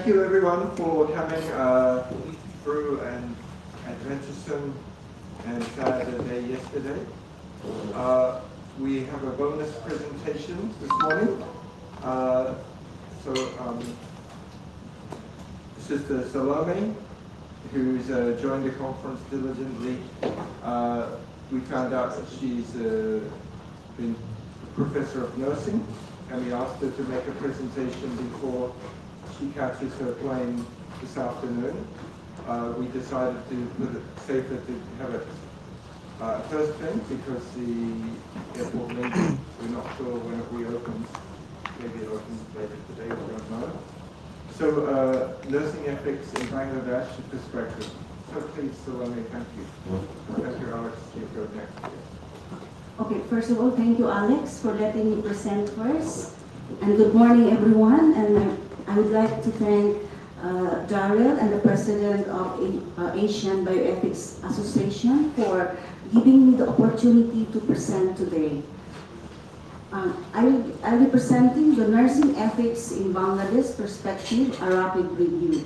Thank you everyone for coming through an adventuresome and sad day yesterday. We have a bonus presentation this morning. This is the Salome, who's joined the conference diligently. We found out that she's been a professor of nursing, and we asked her to make a presentation before she catches her plane this afternoon. We decided to put it safer to have it first thing because the airport maybe we're not sure when it reopens. Maybe it opens later today, we don't know. So nursing ethics in Bangladesh perspective. So please, Salome, thank you. Professor Alex, you go next. Okay, first of all, thank you, Alex, for letting me present first. And good morning, everyone. And I would like to thank Daryl and the president of Asian Bioethics Association for giving me the opportunity to present today. I'll be presenting the nursing ethics in Bangladesh perspective, a rapid review.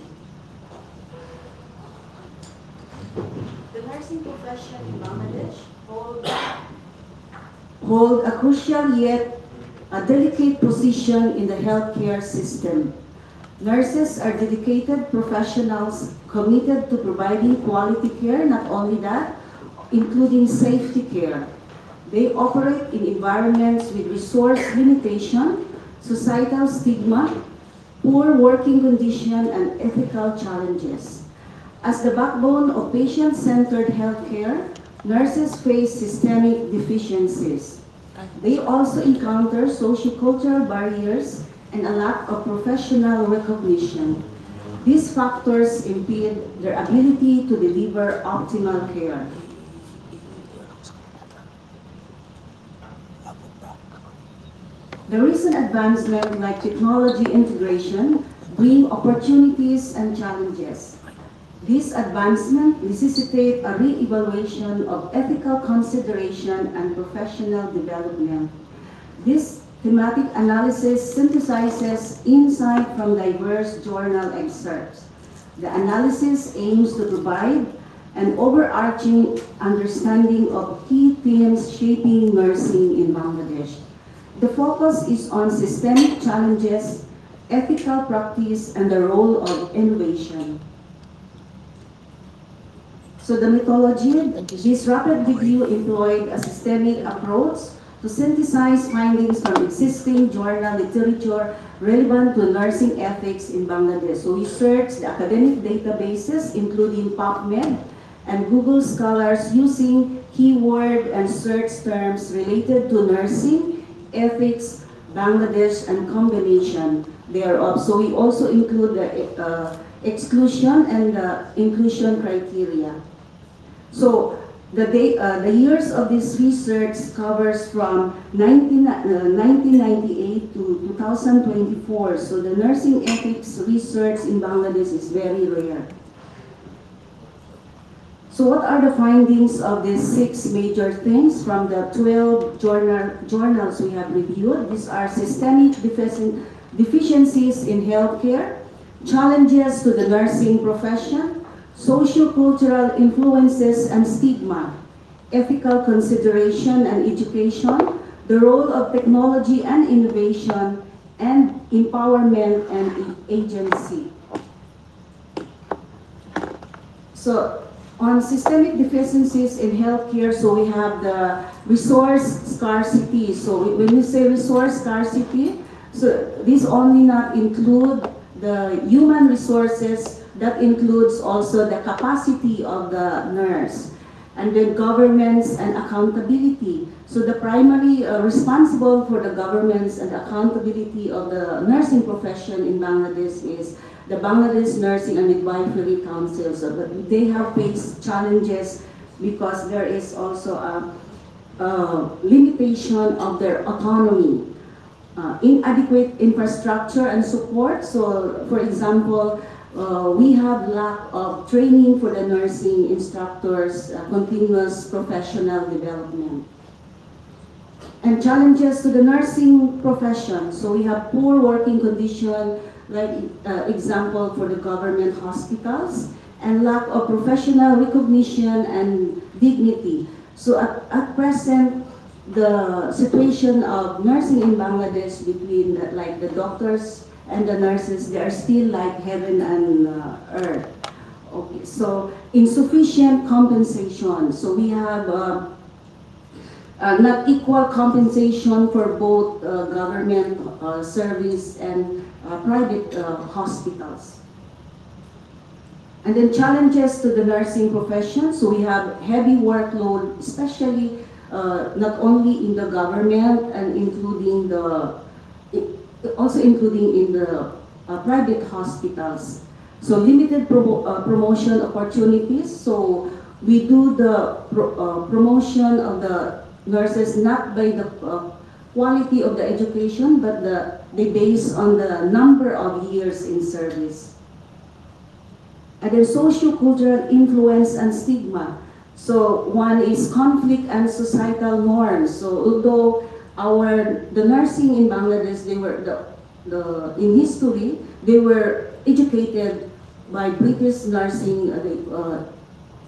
The nursing profession in Bangladesh hold a crucial yet a delicate position in the healthcare system. Nurses are dedicated professionals committed to providing quality care, not only that, including safety care. They operate in environments with resource limitation, societal stigma, poor working conditions, and ethical challenges. As the backbone of patient-centered healthcare, nurses face systemic deficiencies. They also encounter sociocultural barriers and a lack of professional recognition. These factors impede their ability to deliver optimal care. The recent advancements like technology integration bring opportunities and challenges. These advancements necessitate a re-evaluation of ethical consideration and professional development. This thematic analysis synthesizes insight from diverse journal excerpts. The analysis aims to provide an overarching understanding of key themes shaping nursing in Bangladesh. The focus is on systemic challenges, ethical practice, and the role of innovation. So the methodology, this rapid review employed a systemic approach to synthesize findings from existing journal literature relevant to nursing ethics in Bangladesh. So we searched the academic databases, including PubMed and Google Scholars, using keyword and search terms related to nursing, ethics, Bangladesh, and combination thereof. So we also include the exclusion and the inclusion criteria. So the years of this research covers from 1998 to 2024. So the nursing ethics research in Bangladesh is very rare. So what are the findings of these 6 major things from the 12 journals we have reviewed? These are systemic deficiencies in healthcare, challenges to the nursing profession, socio-cultural influences and stigma, ethical consideration and education, the role of technology and innovation, and empowerment and agency. So on systemic deficiencies in healthcare, so we have the resource scarcity. So when you say resource scarcity, so this only not include the human resources, that includes also the capacity of the nurse, and then governments and accountability. So the primary responsible for the governments and accountability of the nursing profession in Bangladesh is the Bangladesh Nursing and Midwifery Council. So they have faced challenges because there is also a limitation of their autonomy. Inadequate infrastructure and support. So for example, we have lack of training for the nursing instructors, continuous professional development. And challenges to the nursing profession. So we have poor working condition, like example for the government hospitals, and lack of professional recognition and dignity. So at present, the situation of nursing in Bangladesh between the doctors and the nurses, they are still like heaven and earth. Okay, so insufficient compensation. So we have not equal compensation for both government service and private hospitals. And then challenges to the nursing profession. So we have heavy workload, especially not only in the government and also including in the private hospitals. So limited promotion opportunities. So we do the promotion of the nurses not by the quality of the education, but they base on the number of years in service. And then socio-cultural influence and stigma. So one is conflict and societal norms. So although the nursing in Bangladesh, they were in history, they were educated by British nursing.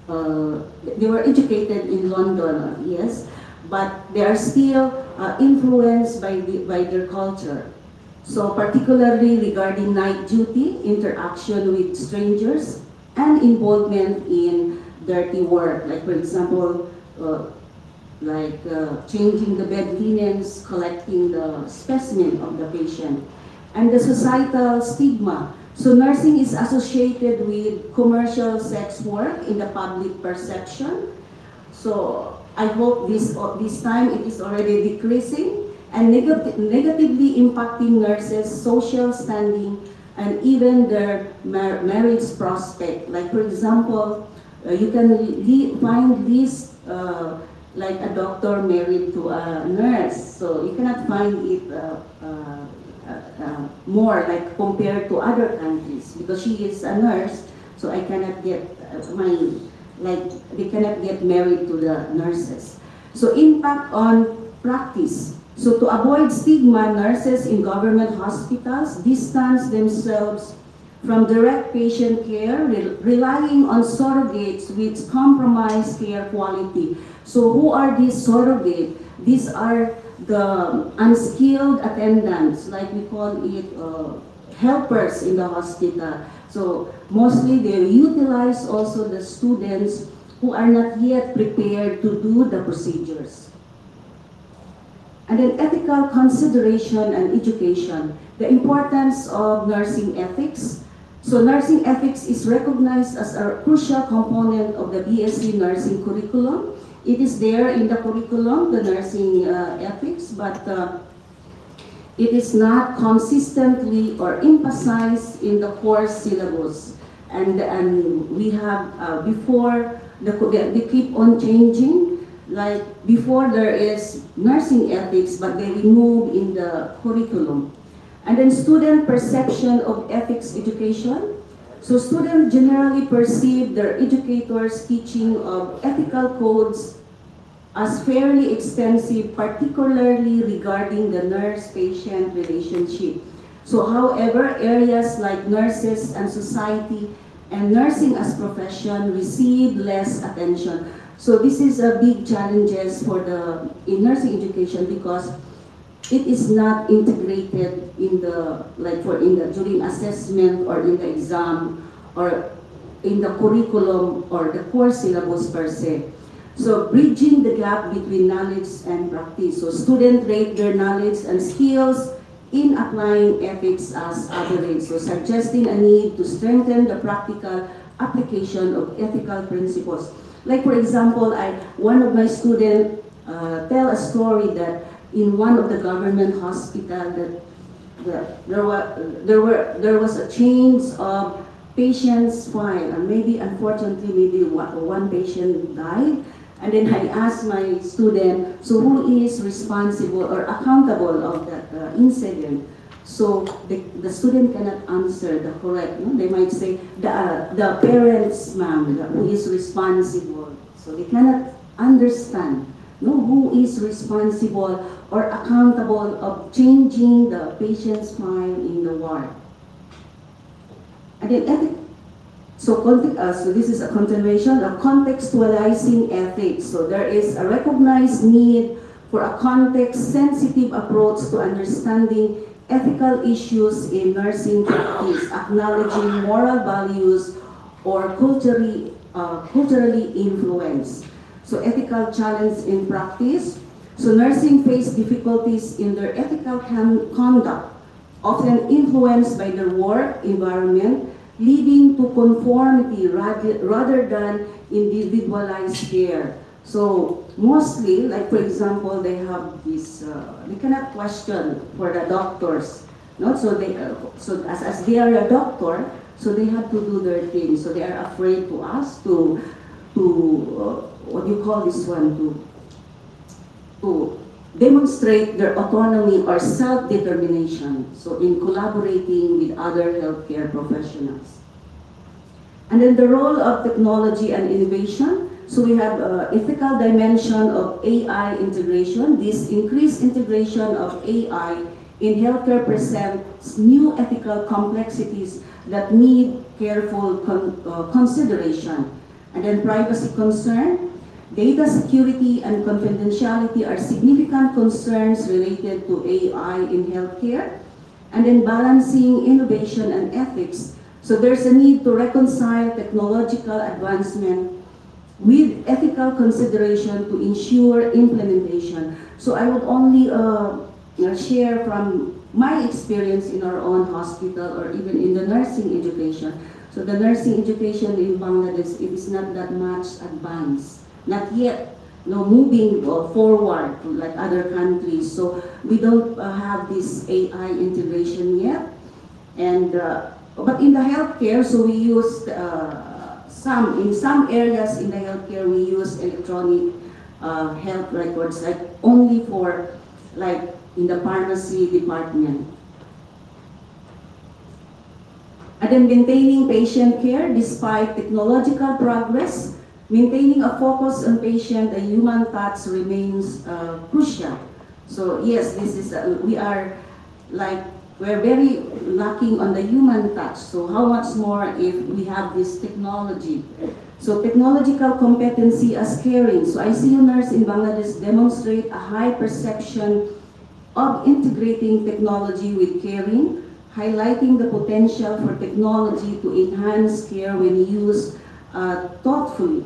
They were educated in London, yes, but they are still influenced by their culture. So particularly regarding night duty, interaction with strangers, and involvement in dirty work, like for example, changing the bed linens, collecting the specimen of the patient. And the societal stigma. So nursing is associated with commercial sex work in the public perception. So I hope this time it is already decreasing and negatively impacting nurses' social standing and even their marriage prospect. Like for example, you can find this like a doctor married to a nurse. So you cannot find it more like compared to other countries because she is a nurse. So I cannot get they cannot get married to the nurses. So impact on practice. So to avoid stigma, nurses in government hospitals distance themselves from direct patient care, relying on surrogates which compromise care quality. So who are these surrogates? These are the unskilled attendants, like we call it helpers in the hospital. So mostly they utilize also the students who are not yet prepared to do the procedures. And then ethical consideration and education. The importance of nursing ethics. So nursing ethics is recognized as a crucial component of the BSc nursing curriculum. It is there in the curriculum, the nursing ethics, but it is not consistently or emphasized in the course syllabus. And we have, before, they keep on changing. Like before there is nursing ethics, but they remove in the curriculum. And then student perception of ethics education. So students generally perceive their educators' teaching of ethical codes as fairly extensive, particularly regarding the nurse-patient relationship. So however, areas like nurses and society and nursing as profession receive less attention. So this is a big challenges in nursing education because it is not integrated in during assessment or in the exam or in the curriculum or the course syllabus per se. So bridging the gap between knowledge and practice. So students rate their knowledge and skills in applying ethics as average. So suggesting a need to strengthen the practical application of ethical principles. Like for example, one of my students tell a story that in one of the government hospital there was a change of patients' file, and maybe unfortunately one patient died. And then I asked my student, so who is responsible or accountable of that incident? So the student cannot answer the correct. No? They might say the parents, ma'am, who is responsible. So they cannot understand who is responsible or accountable of changing the patient's file in the ward. And then so this is a continuation of contextualizing ethics. So there is a recognized need for a context-sensitive approach to understanding ethical issues in nursing practice, acknowledging moral values or culturally influenced. So ethical challenge in practice. So nursing face difficulties in their ethical conduct, often influenced by their work environment, leading to conformity rather than individualized care. So mostly, like for example, they have this, they cannot question for the doctors. No? So as they are a doctor, so they have to do their thing. So they are afraid to ask, what do you call this one, to demonstrate their autonomy or self-determination, so in collaborating with other healthcare professionals. And then the role of technology and innovation, so we have ethical dimension of AI integration. This increased integration of AI in healthcare presents new ethical complexities that need careful consideration. And then privacy concern, data security and confidentiality are significant concerns related to AI in healthcare. And then balancing innovation and ethics. So there's a need to reconcile technological advancement with ethical consideration to ensure implementation. So I would only share from my experience in our own hospital or even in the nursing education. So the nursing education in Bangladesh, it is not that much advanced. Not yet, no, moving forward to like other countries. So we don't have this AI integration yet. And but in the healthcare, so we use in some areas in the healthcare we use electronic health records, like only for like in the pharmacy department. And then maintaining patient care despite technological progress. Maintaining a focus on patient and human touch remains crucial. So yes, this is we're very lacking on the human touch. So how much more if we have this technology? So technological competency as caring. So ICU nurse in Bangladesh demonstrate a high perception of integrating technology with caring, highlighting the potential for technology to enhance care when used thoughtfully.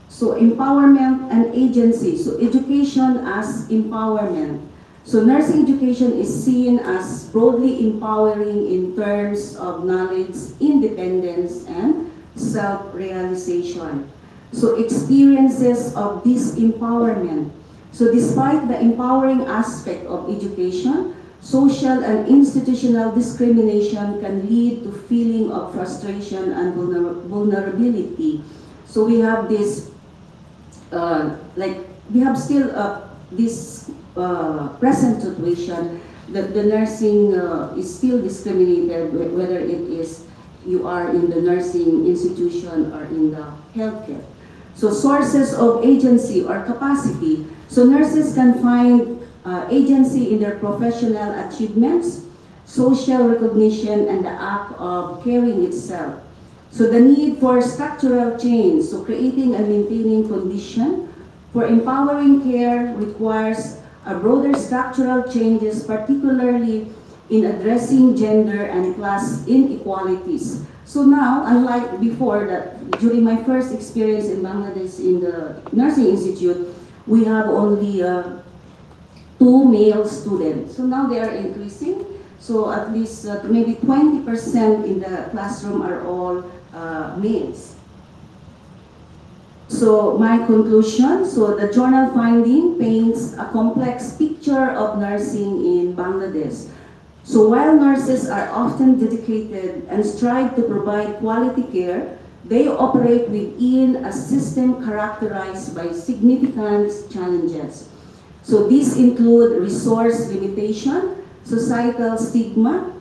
So empowerment and agency. So education as empowerment. So nursing education is seen as broadly empowering in terms of knowledge, independence, and self-realization. So experiences of this empowerment. So despite the empowering aspect of education, social and institutional discrimination can lead to feeling of frustration and vulnerability. So we have this, we have still this present situation that the nursing is still discriminated, whether it is you are in the nursing institution or in the healthcare. So sources of agency or capacity. So nurses can find agency in their professional achievements, social recognition, and the act of caring itself. So the need for structural change, so creating and maintaining condition for empowering care requires a broader structural changes, particularly in addressing gender and class inequalities. So now, unlike before, that during my first experience in Bangladesh in the Nursing Institute, we have only 2 male students. So now they are increasing. So at least maybe 20% in the classroom are all males. So my conclusion, so the journal finding paints a complex picture of nursing in Bangladesh. So while nurses are often dedicated and strive to provide quality care, they operate within a system characterized by significant challenges. So these include resource limitation, societal stigma,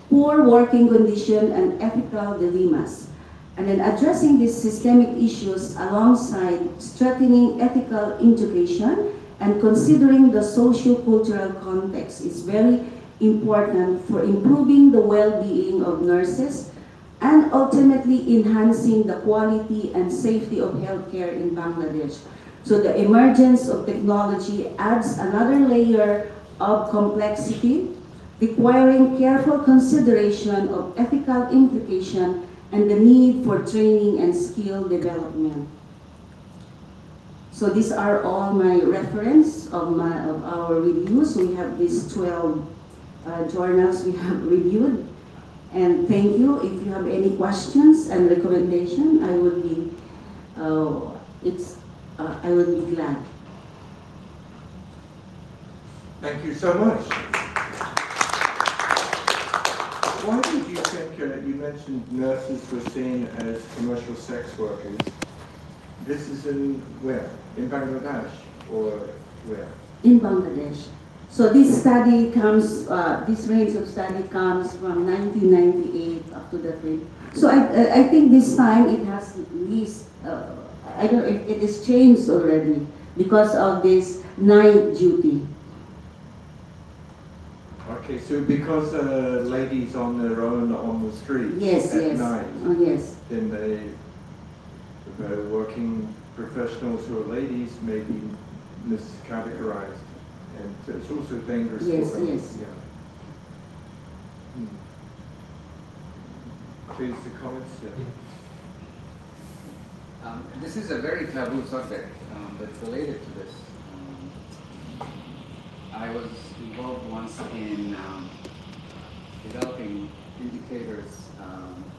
poor working condition, and ethical dilemmas. And then addressing these systemic issues alongside strengthening ethical integration and considering the socio-cultural context is very important for improving the well-being of nurses and ultimately enhancing the quality and safety of healthcare in Bangladesh. So the emergence of technology adds another layer of complexity, requiring careful consideration of ethical implication and the need for training and skill development. So these are all my reference of our reviews. We have these 12 journals we have reviewed. And thank you. If you have any questions and recommendation, I would be glad. Thank you so much. Why did you think, you mentioned nurses were seen as commercial sex workers? This is in where? In Bangladesh or where? In Bangladesh. So this study comes, this range of study comes from 1998 up to the present. So I think this time it has least, I don't know if it is changed already because of this night duty. Okay, so because ladies on their own on the streets at night, yes. then the working professionals who are ladies may be miscategorized. And it's also dangerous for them. Yes. Yeah. Please, the comments. Yeah. This is a very taboo subject, but related to this. I was involved once in developing indicators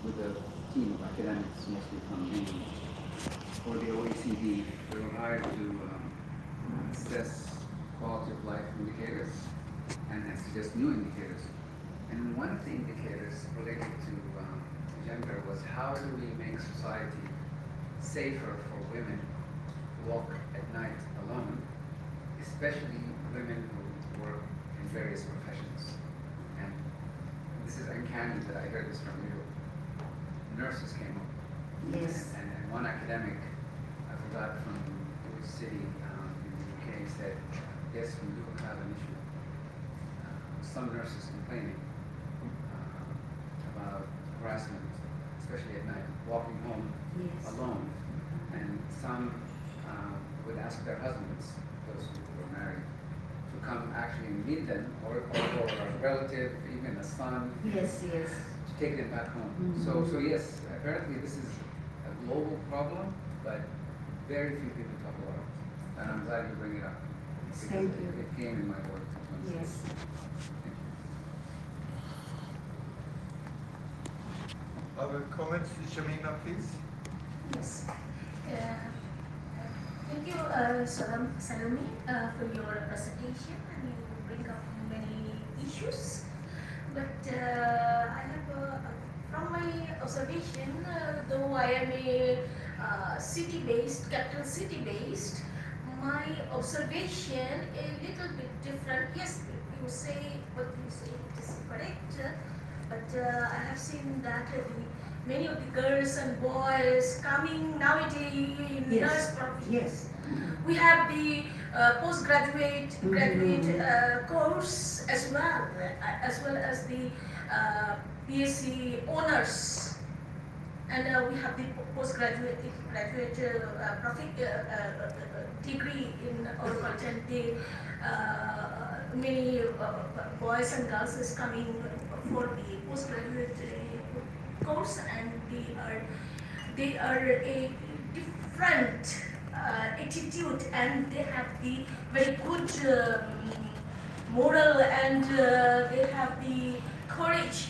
with a team of academics, mostly from England, for the OECD. We were hired to assess quality of life indicators and suggest new indicators. And one of the indicators related to gender was how do we make society safer for women who walk at night alone, especially women who work in various professions. And this is uncanny that I heard this from you. Nurses came up. Yes. And one academic, I forgot from which city in the UK, said, yes, we do have an issue. Some nurses complaining about harassment, especially at night, walking home alone. And some would ask their husbands, those who were married, to come actually and meet them, or a relative, even a son, to take them back home. So yes, apparently this is a global problem, but very few people talk about it. And I'm glad you bring it up. Thank you. It came in my work. Yes. Other comments, Shamima, please? Yes. Thank you, Salome, for your presentation, and you bring up many issues. But I have, from my observation, though I am a city-based, capital city-based, my observation a little bit different. Yes, you say what you say is correct, but I have seen that many of the girls and boys coming nowadays in nurse profession. Yes. We have the postgraduate, graduate course as well as the BSc honors, and we have the postgraduate, graduate degree in horticulture. Many boys and girls is coming for the postgraduate course, and they are a different attitude, and they have the very good moral, and they have the courage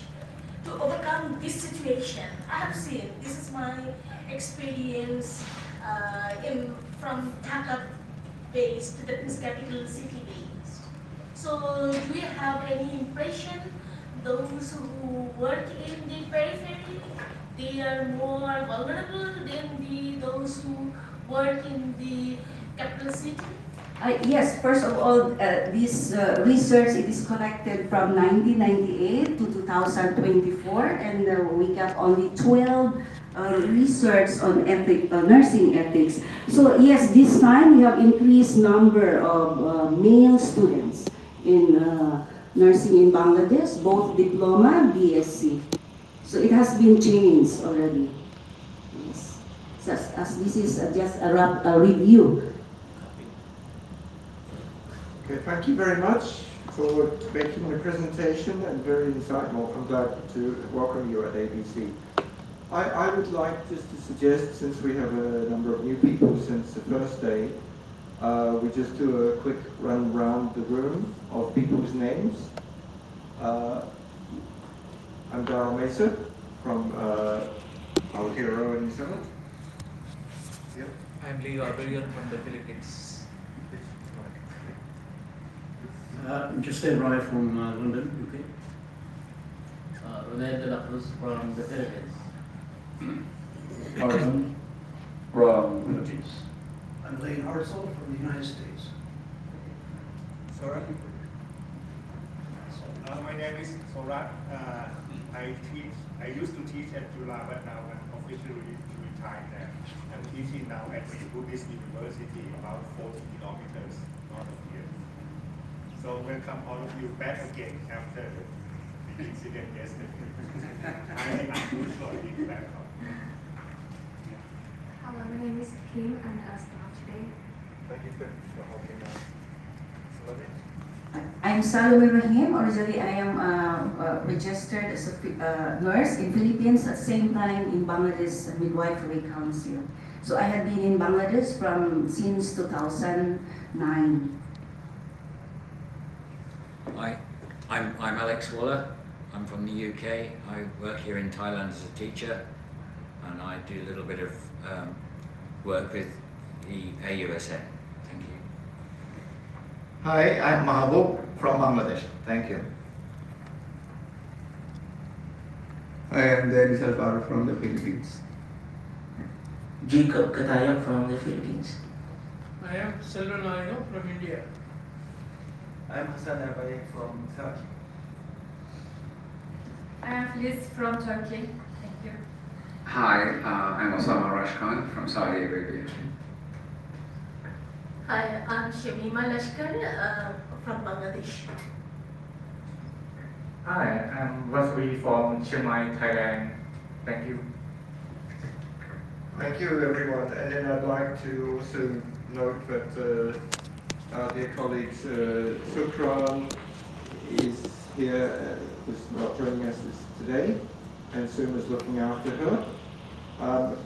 to overcome this situation. I have seen, this is my experience from Dhaka based, that is capital city based. So do you have any impression those who work in the periphery, they are more vulnerable than those who work in the capital city? Yes, first of all, this research, it is collected from 1998 to 2024, and we got only 12 research on nursing ethics. So yes, this time we have increased number of male students in nursing in Bangladesh, both diploma and BSc. So it has been changed already. Yes. So as this is just a review. Okay, thank you very much for making the presentation and very insightful. I'm glad to welcome you at ABC. I would like just to suggest, since we have a number of new people since the first day, we just do a quick run around the room of people's names. I'm Darryl Mesa from Aotearoa, New Zealand. Yep. I'm Leo Abelian from the Philippines. Justin Roy from London, UK. Ronel de la Cruz from the Philippines. Arden from Philippines. I'm Lane Hartzell from the United States. Sorat. My name is Sorat. I used to teach at Jula, but now I'm officially retired there. I'm teaching now at the Buddhist University, about 40 kilometers north of here. So welcome all of you back again after the incident yesterday. I think I'm good for being back home. Hello, my name is Kim and I'm staff today. Thank you for helping us. I'm Salome Rahim. Originally, I am registered as a nurse in Philippines, at the same time in Bangladesh Midwifery Council. So I have been in Bangladesh since 2009. Hi, I'm Alex Waller. I'm from the UK. I work here in Thailand as a teacher, and I do a little bit of work with the AUSN. Thank you. Hi, I'm Mahabub from Bangladesh. Thank you. I am Dennis Alvaro from the Philippines. Jacob Kataya from the Philippines. I am Selvan Naino from India. I am Hassan Erbay from Turkey. I am Filiz from Turkey. Thank you. Hi, I'm Osama Rashkan from Saudi Arabia. Hi, I'm Shamima Lashkar from Bangladesh. Hi, I'm Vasuri from Chiang Mai, Thailand. Thank you. Thank you, everyone. And then I'd like to also note that our dear colleagues, Sukran is here, was not joining us today, and Sum is looking after her.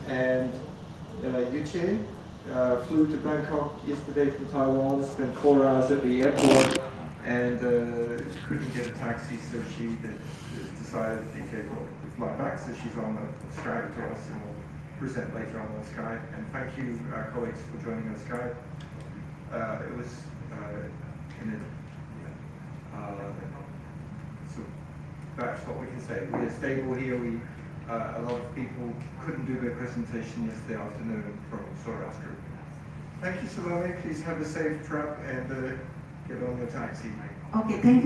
And Yuche flew to Bangkok yesterday from Taiwan, spent 4 hours at the airport, and couldn't get a taxi, so she decided to fly back, so she's on the Skype to us, and we'll present later on Skype. And thank you, our colleagues, for joining on Skype. It was so that's what we can say. We are stable here. A lot of people couldn't do their presentation yesterday afternoon from Sorat's group. Thank you, Salome. Please have a safe trip and get on the taxi. Okay, thank you.